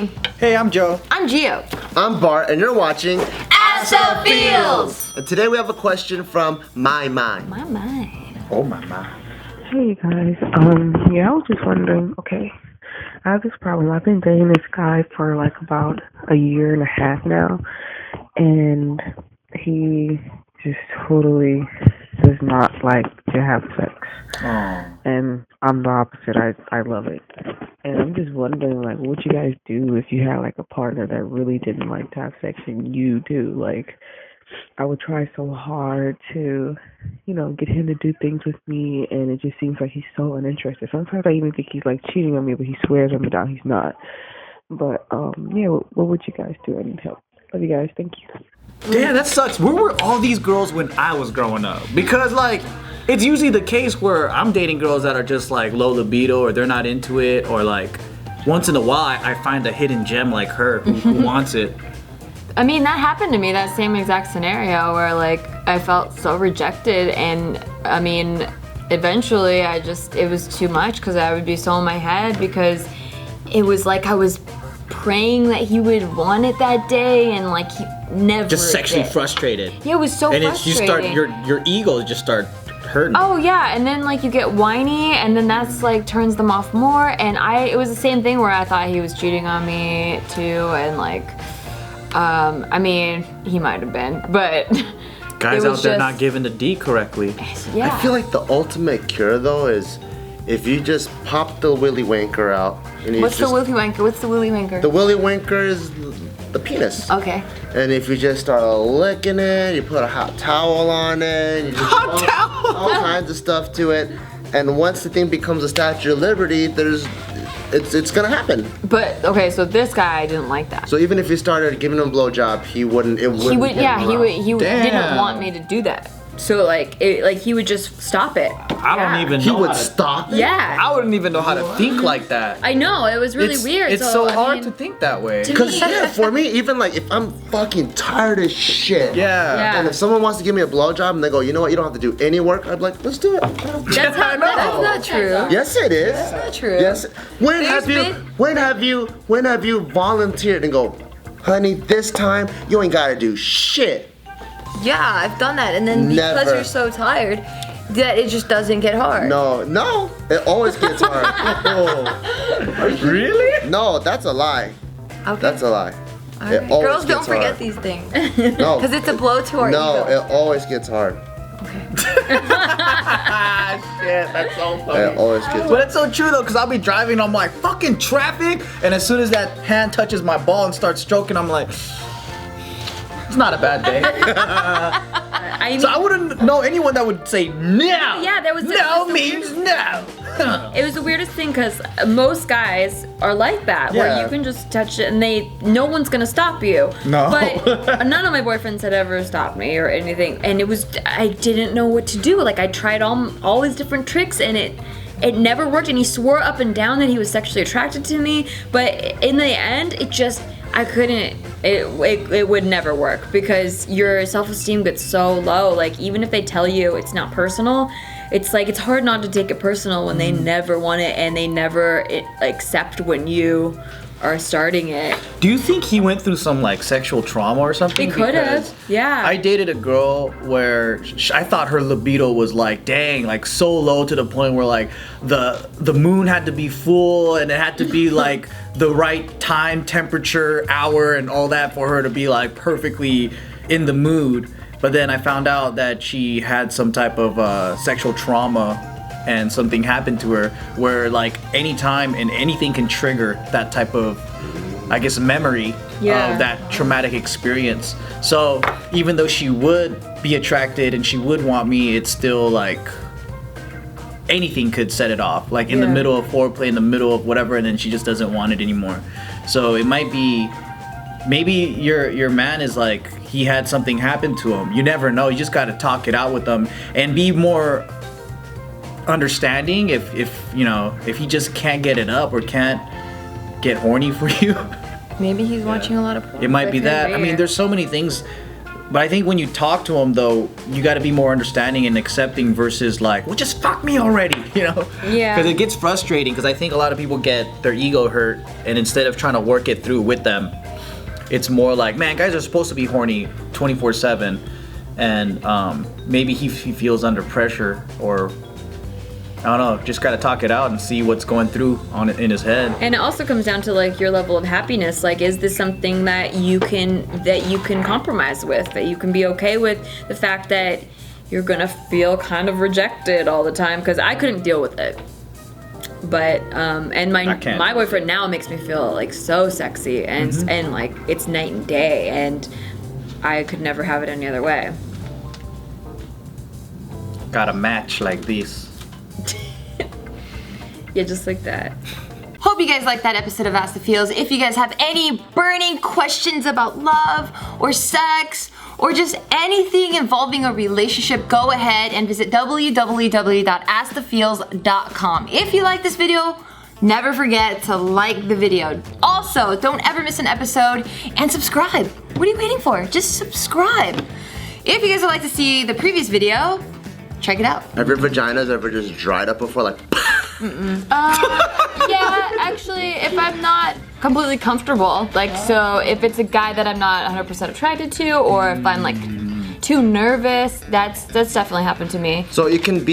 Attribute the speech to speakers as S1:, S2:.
S1: Nikki.
S2: Hey, I'm Joe.
S1: I'm Gio.
S3: I'm Bart, and you're watching
S1: AskTheFeels.
S3: And today we have a question from My Mind.
S1: My mind.
S2: Oh my mind.
S4: Hey guys, I was just wondering, okay, I have this problem. I've been dating this guy for like about a year and a half now, and he just totally does not like to have sex.
S2: Oh.
S4: And I'm the opposite. I love it. And I'm just wondering, like, what you guys do if you had like a partner that really didn't like to have sex and you do. Like, I would try so hard to, get him to do things with me, and it just seems like he's so uninterested. Sometimes I even think he's like cheating on me, but he swears on me down he's not. But yeah, what would you guys do? I need help. Love you guys. Thank you.
S2: Damn, that sucks. Where were all these girls when I was growing up? Because like, it's usually the case where I'm dating girls that are just like low libido, or they're not into it, or like once in a while I find a hidden gem like her who wants it.
S1: I mean, that happened to me, that same exact scenario where like I felt so rejected, and I mean, eventually it was too much because I would be so in my head because it was like I was praying that he would want it that day, and like he never
S2: Just sexually
S1: did.
S2: frustrated.
S1: Yeah, it was so
S2: and
S1: frustrating.
S2: And your ego just start hurting.
S1: Oh yeah, and then like you get whiny, and then that's like turns them off more. And it was the same thing where I thought he was cheating on me too, and like, I mean, he might have been, but
S2: guys out there not giving the D correctly.
S1: Yeah.
S3: I feel like the ultimate cure though is if you just pop the willy wanker out. And
S1: What's the willy wanker? What's the willy wanker?
S3: The willy wanker is the penis.
S1: Okay.
S3: And if you just start licking it, you put a hot towel on it, you just
S2: Hot towel?
S3: all kinds of stuff to it, and once the thing becomes a Statue of Liberty, it's gonna happen.
S1: But okay, so this guy didn't like that.
S3: So even if you started giving him a blowjob, he wouldn't. He
S1: He
S2: Damn.
S1: didn't want me to do that. So like he would just stop it.
S2: I don't even know.
S3: He would
S2: how to-
S3: stop it?
S1: Yeah.
S2: I wouldn't even know how to think like that.
S1: I know, it was really weird.
S2: It's so
S1: I
S2: hard
S1: mean,
S2: to think that way.
S1: to
S3: Cause
S1: me-
S3: yeah, for me, even like if I'm fucking tired as shit.
S2: Yeah.
S3: And if someone wants to give me a blowjob and they go, you know what, you don't have to do any work, I'd be like, let's do it.
S1: That's not true.
S3: Yes, it is.
S1: That's not true.
S3: Yes. When have you volunteered and go, honey, this time you ain't gotta do shit.
S5: Yeah, I've done that, and then because
S3: Never.
S5: you're so tired, that it just doesn't get hard.
S3: No, it always gets hard.
S2: Really?
S3: No, that's a lie.
S5: Okay.
S3: That's a lie.
S5: All
S3: It
S5: right.
S3: always
S5: Girls, don't
S3: gets
S5: forget
S3: hard.
S5: these things,
S3: No,
S5: because it's a blow to our
S3: no,
S5: ego.
S3: it always gets hard.
S2: Shit, that's so funny.
S3: It always gets
S2: But
S3: hard.
S2: it's so true though, because I'll be driving, I'm like, fucking traffic, and as soon as that hand touches my ball and starts stroking, I'm like, it's not a bad day. So I wouldn't know anyone that would say no.
S1: Yeah, there was
S2: no means no.
S1: It was the weirdest thing because most guys are like that, where
S2: Yeah.
S1: you can just touch it and no one's gonna stop you.
S2: No.
S1: But none of my boyfriends had ever stopped me or anything, and I didn't know what to do. Like I tried all these different tricks, and it never worked. And he swore up and down that he was sexually attracted to me, but in the end, I couldn't. It would never work because your self-esteem gets so low. Like even if they tell you it's not personal, it's like it's hard not to take it personal when they never want it and they never accept when you are starting it.
S2: Do you think he went through some like sexual trauma or something?
S1: He could have,
S2: Because
S1: yeah.
S2: I dated a girl where I thought her libido was like, dang, like so low to the point where like the moon had to be full and it had to be like the right time, temperature, hour, and all that for her to be like perfectly in the mood. But then I found out that she had some type of sexual trauma and something happened to her where like anytime and anything can trigger that type of, I guess, memory of that traumatic experience. So even though she would be attracted and she would want me, it's still like anything could set it off, like in the middle of foreplay, in the middle of whatever, and then she just doesn't want it anymore. So it might be, maybe your man is like, he had something happen to him. You never know. You just got to talk it out with them and be more understanding if he just can't get it up or can't get horny for you.
S5: Maybe he's watching a lot of porn.
S2: It might be that. I mean, there's so many things But I think when you talk to them, though, you got to be more understanding and accepting versus like, well, just fuck me already, you know?
S1: Yeah.
S2: Because it gets frustrating. Because I think a lot of people get their ego hurt, and instead of trying to work it through with them, it's more like, man, guys are supposed to be horny 24/7, and maybe he feels under pressure, or I don't know, just gotta talk it out and see what's going through in his head.
S1: And it also comes down to like your level of happiness. Like, is this something that you can compromise with? That you can be okay with the fact that you're gonna feel kind of rejected all the time? Because I couldn't deal with it. But and my boyfriend now makes me feel like so sexy and like it's night and day, and I could never have it any other way.
S2: Got a match like this.
S1: Yeah, just like that.
S5: Hope you guys liked that episode of Ask the Feels. If you guys have any burning questions about love or sex or just anything involving a relationship, go ahead and visit www.askthefeels.com. If you like this video, never forget to like the video. Also, don't ever miss an episode and subscribe. What are you waiting for? Just subscribe. If you guys would like to see the previous video, check it out.
S3: Have your vaginas ever just dried up before, like?
S1: Yeah, actually, if I'm not completely comfortable, like, so if it's a guy that I'm not 100% attracted to, or if I'm like too nervous, that's definitely happened to me.
S3: So you can